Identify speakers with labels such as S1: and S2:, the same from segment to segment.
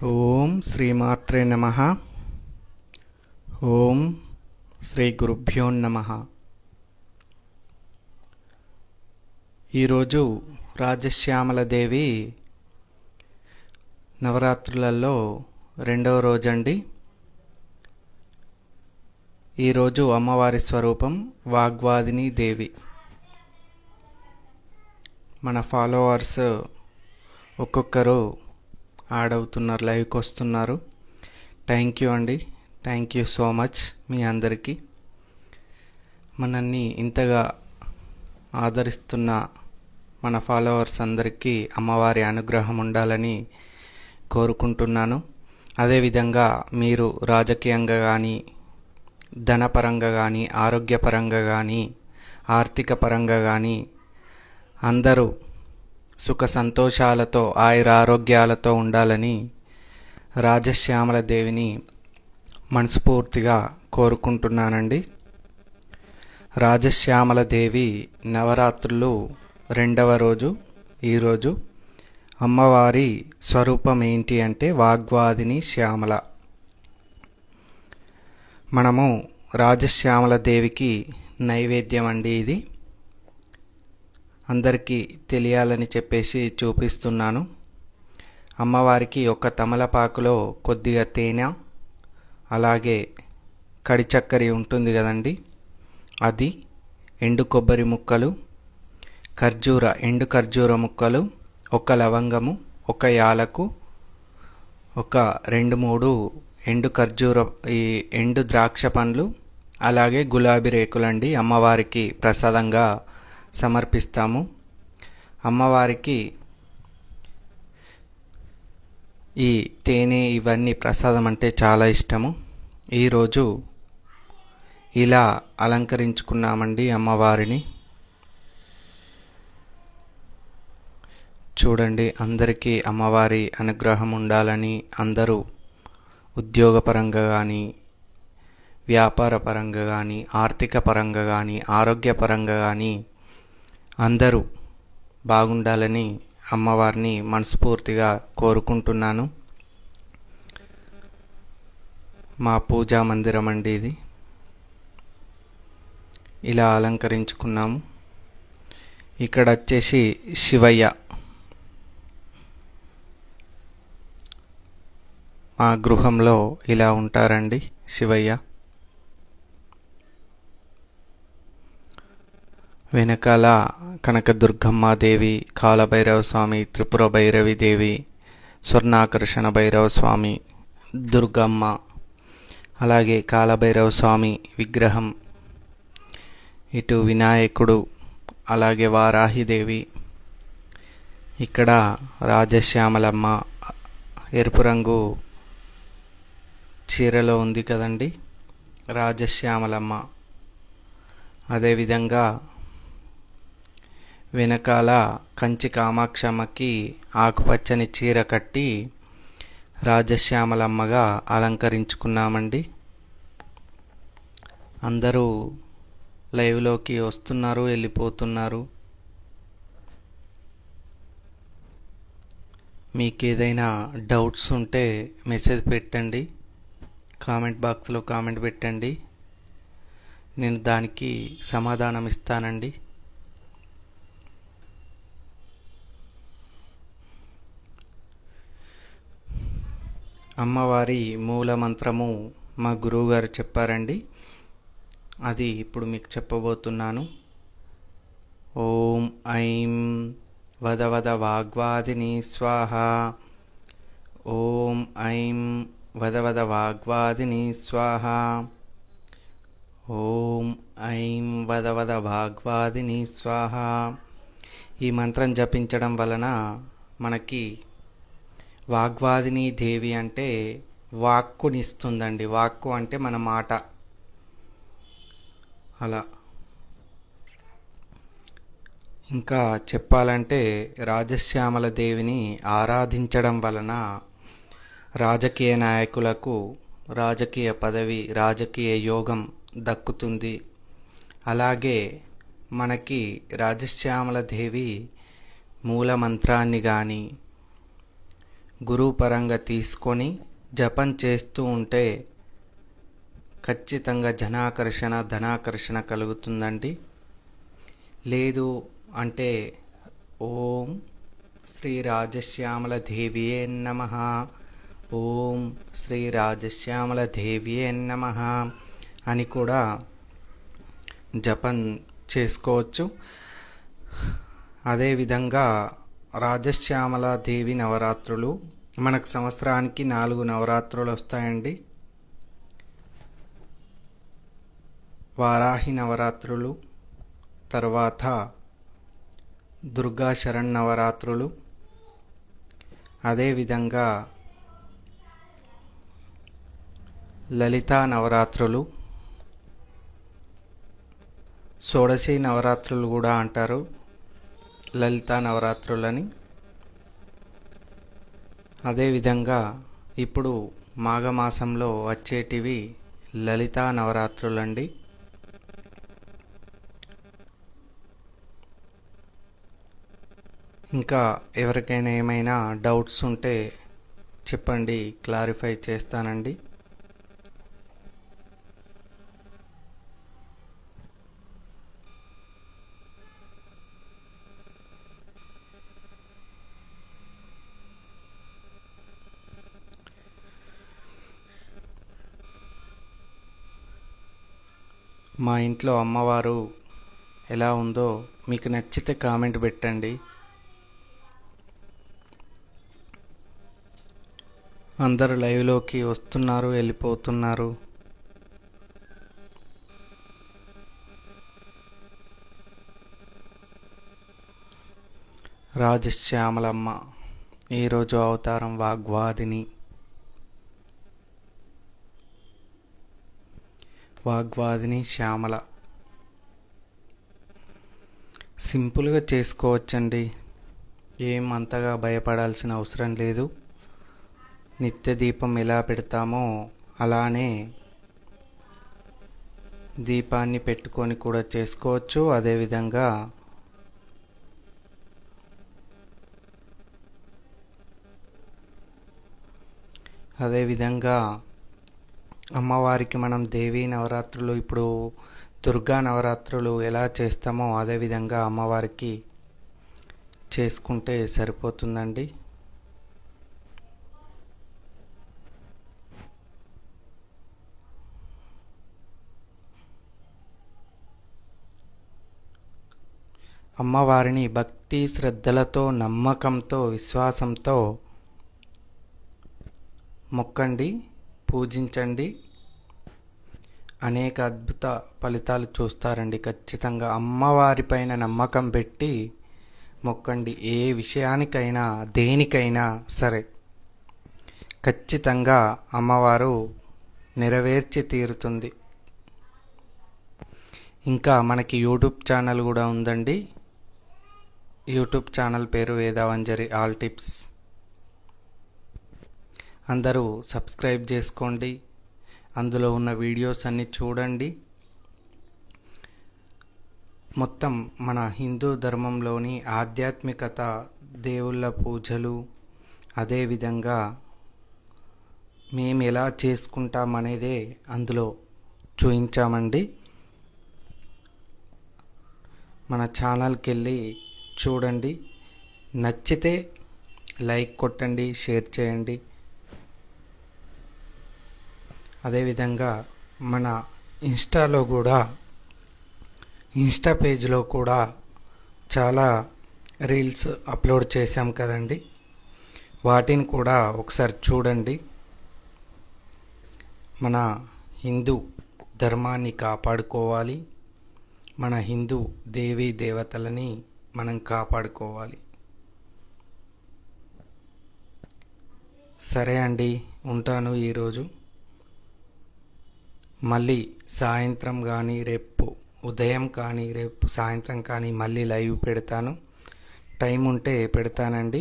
S1: ఓం శ్రీమాత్రే నమః. ఓం శ్రీ గురుభ్యో నమః. ఈరోజు రాజశ్యామలదేవి నవరాత్రులలో రెండవ రోజండి. ఈరోజు అమ్మవారి స్వరూపం వాగ్వాదిని దేవి. మన ఫాలోవర్స్ ఒక్కొక్కరు యాడ్ అవుతున్నారు, లైవ్కి వస్తున్నారు. థ్యాంక్ యూ అండి, థ్యాంక్ యూ సో మచ్ మీ అందరికీ. మనల్ని ఇంతగా ఆదరిస్తున్న మన ఫాలోవర్స్ అందరికీ అమ్మవారి అనుగ్రహం ఉండాలని కోరుకుంటున్నాను. అదేవిధంగా మీరు రాజకీయంగా కానీ, ధనపరంగా కానీ, ఆరోగ్యపరంగా కానీ, ఆర్థిక పరంగా కానీ అందరూ సుఖ సంతోషాలతో ఆయురారోగ్యాలతో ఉండాలని రాజశ్యామల దేవిని మనస్ఫూర్తిగా కోరుకుంటున్నానండి. రాజశ్యామల దేవి నవరాత్రులు రెండవ రోజు ఈరోజు. అమ్మవారి స్వరూపం ఏంటి అంటే వాగ్వాదిని శ్యామల. మనము రాజశ్యామల దేవికి నైవేద్యం అండి ఇది. అందరికీ తెలియాలని చెప్పేసి చూపిస్తున్నాను. అమ్మవారికి ఒక తమలపాకులో కొద్దిగా తేనె, అలాగే కడి చక్కరి ఉంటుంది కదండి, అది, ఎండు కొబ్బరి ముక్కలు, ఎండు ఖర్జూర ముక్కలు, ఒక లవంగము, ఒక యాలకు, ఒక 2-3 ఎండు ద్రాక్ష పండ్లు, అలాగే గులాబీ రేకులండి అమ్మవారికి ప్రసాదంగా సమర్పిస్తాము. అమ్మవారికి ఈ తేనె ఇవన్నీ ప్రసాదం అంటే చాలా ఇష్టము. ఈరోజు ఇలా అలంకరించుకున్నామండి అమ్మవారిని. చూడండి, అందరికీ అమ్మవారి అనుగ్రహం ఉండాలని, అందరూ ఉద్యోగపరంగా కానీ, వ్యాపార పరంగా కానీ, ఆర్థిక పరంగా కానీ, ఆరోగ్యపరంగా కానీ అందరూ బాగుండాలని అమ్మవారిని మనస్ఫూర్తిగా కోరుకుంటున్నాను. మా పూజా మందిరం అండి ఇది. ఇలా అలంకరించుకున్నాము. ఇక్కడ వచ్చేసి శివయ్య, మా గృహంలో ఇలా ఉంటారండి శివయ్య. వెనకాల కనకదుర్గమ్మాదేవి, కాలభైరవ స్వామి, త్రిపుర భైరవి దేవి, స్వర్ణాకర్షణ భైరవ స్వామి, దుర్గమ్మ, అలాగే కాలభైరవ స్వామి విగ్రహం, ఇటు వినాయకుడు, అలాగే వారాహిదేవి, ఇక్కడ రాజశ్యామలమ్మ ఎరుపు రంగు చీరలో ఉంది కదండి రాజశ్యామలమ్మ. అదేవిధంగా వెనకాల కంచి కామాక్షమ్మకి ఆకుపచ్చని చీర కట్టి రాజశ్యామలమ్మగా అలంకరించుకున్నామండి. అందరూ లైవ్లోకి వస్తున్నారు, వెళ్ళిపోతున్నారు. మీకు ఏదైనా డౌట్స్ ఉంటే మెసేజ్ పెట్టండి, కామెంట్ బాక్స్లో కామెంట్ పెట్టండి, నేను దానికి సమాధానం ఇస్తానండి. అమ్మవారి మూల మంత్రము మా గురువుగారు చెప్పారండి, అది ఇప్పుడు మీకు చెప్పబోతున్నాను. ఓం ఐం వద వాగ్వాదిని స్వాహ. ఓం ఐం వద వాగ్వాదిని స్వాహ. ఓం ఐం వద వాగ్వాదిని స్వాహ. ఈ మంత్రం జపించడం వలన మనకి వాగ్వాదిని దేవి అంటే వాక్కునిస్తుందండి. వాక్కు అంటే మన మాట. అలా ఇంకా చెప్పాలంటే రాజశ్యామల దేవిని ఆరాధించడం వలన రాజకీయ నాయకులకు రాజకీయ పదవి, రాజకీయ యోగం దక్కుతుంది. అలాగే మనకి రాజశ్యామల దేవి మూల మంత్రాన్ని కానీ, గురువు పరంగా తీసుకొని జపం చేస్తూ ఉంటే ఖచ్చితంగా జనాకర్షణ ధనాకర్షణ కలుగుతుందండి. లేదు అంటే ఓం శ్రీ రాజశ్యామల దేవియే నమః, ఓం శ్రీ రాజశ్యామల దేవియే నమః అని కూడా జపం చేసుకోవచ్చు. అదేవిధంగా రాజశ్యామల దేవి నవరాత్రులు మనకు సంవత్సరానికి 4 నవరాత్రులు వస్తాయండి. వారాహి నవరాత్రులు, తర్వాత దుర్గా శరన్నవరాత్రులు, అదేవిధంగా లలితా నవరాత్రులు, షోడశి నవరాత్రులు కూడా అంటారు లలితా నవరాత్రులని. అదేవిధంగా ఇప్పుడు మాఘమాసంలో వచ్చేటివి లలితా నవరాత్రులండి. ఇంకా ఎవరికైనా ఏమైనా డౌట్స్ ఉంటే చెప్పండి, క్లారిఫై చేస్తానండి. మా ఇంట్లో అమ్మవారు ఎలా ఉందో మీకు నచ్చితే కామెంట్ పెట్టండి. అందరూ లైవ్లోకి వస్తున్నారు, వెళ్ళిపోతున్నారు. రాజశ్యామలమ్మ ఈరోజు అవతారం వాగ్వాదిని. వాగ్వాదిని శ్యామల సింపుల్గా చేసుకోవచ్చండి, ఏం అంతగా భయపడాల్సిన అవసరం లేదు. నిత్య దీపం ఎలా పెడతామో అలానే దీపాన్ని పెట్టుకొని కూడా చేసుకోవచ్చు. అదేవిధంగా అమ్మవారికి మనం దేవీ నవరాత్రులు, ఇప్పుడు దుర్గా నవరాత్రులు ఎలా చేస్తామో అదేవిధంగా అమ్మవారికి చేసుకుంటే సరిపోతుందండి. అమ్మవారిని భక్తి శ్రద్ధలతో, నమ్మకంతో, విశ్వాసంతో మొక్కండి, పూజించండి. అనేక అద్భుత ఫలితాలు చూస్తారండి. ఖచ్చితంగా అమ్మవారిపైన నమ్మకం పెట్టి మొక్కండి. ఏ విషయానికైనా దేనికైనా సరే ఖచ్చితంగా అమ్మవారు నెరవేర్చి తీరుతుంది. ఇంకా మనకి యూట్యూబ్ ఛానల్ కూడా ఉందండి. యూట్యూబ్ ఛానల్ పేరు వేదావంజరి ఆల్ టిప్స్. అందరూ సబ్స్క్రైబ్ చేసుకోండి, అందులో ఉన్న వీడియోస్ అన్నీ చూడండి. మొత్తం మన హిందూ ధర్మంలోని ఆధ్యాత్మికత, దేవుళ్ళ పూజలు, అదేవిధంగా మేము ఎలా చేసుకుంటామనేదే అందులో చూపించామండి. మన ఛానల్కి వెళ్ళి చూడండి, నచ్చితే లైక్ కొట్టండి, షేర్ చేయండి. అదేవిధంగా మన ఇన్స్టా పేజ్లో కూడా చాలా రీల్స్ అప్లోడ్ చేశాం కదండి, వాటిని కూడా ఒకసారి చూడండి. మన హిందూ ధర్మాన్ని కాపాడుకోవాలి, మన హిందూ దేవీ దేవతలని మనం కాపాడుకోవాలి. సరే అండి, ఉంటాను. ఈరోజు మళ్ళీ సాయంత్రం కానీ, రేపు ఉదయం కానీ, రేపు సాయంత్రం కానీ మళ్ళీ లైవ్ పెడతాను. టైం ఉంటే పెడతానండి.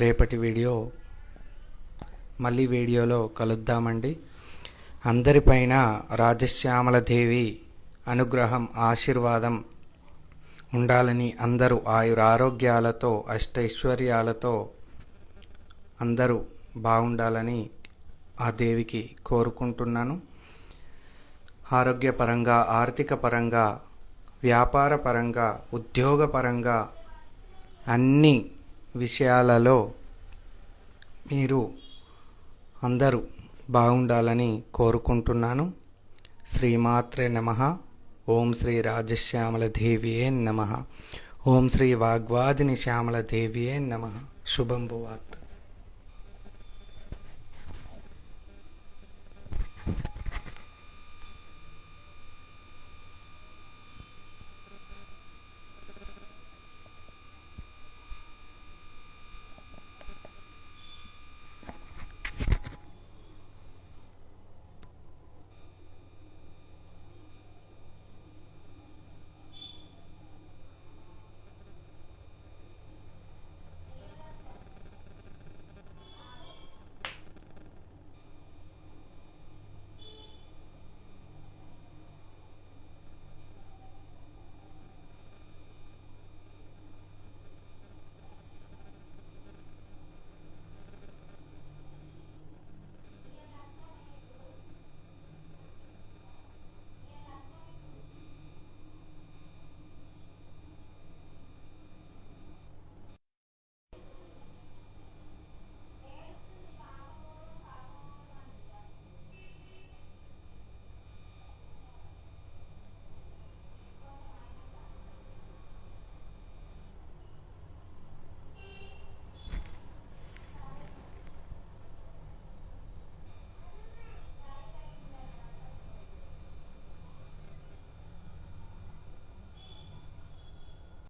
S1: రేపటి వీడియోలో కలుద్దామండి. అందరిపైన రాజశ్యామల దేవి అనుగ్రహం, ఆశీర్వాదం ఉండాలని, అందరూ ఆయురారోగ్యాలతో, అష్టైశ్వర్యాలతో అందరూ బాగుండాలని ఆ దేవికి కోరుకుంటున్నాను. ఆరోగ్యపరంగా, ఆర్థిక పరంగా, వ్యాపార పరంగా, ఉద్యోగపరంగా అన్ని విషయాలలో మీరు అందరూ బాగుండాలని కోరుకుంటున్నాను. శ్రీమాత్రే నమః. ఓం శ్రీ రాజశ్యామల దేవియే నమః. ఓం శ్రీ వాగ్వాదిని శ్యామల దేవియే నమః. శుభం భూయాత్.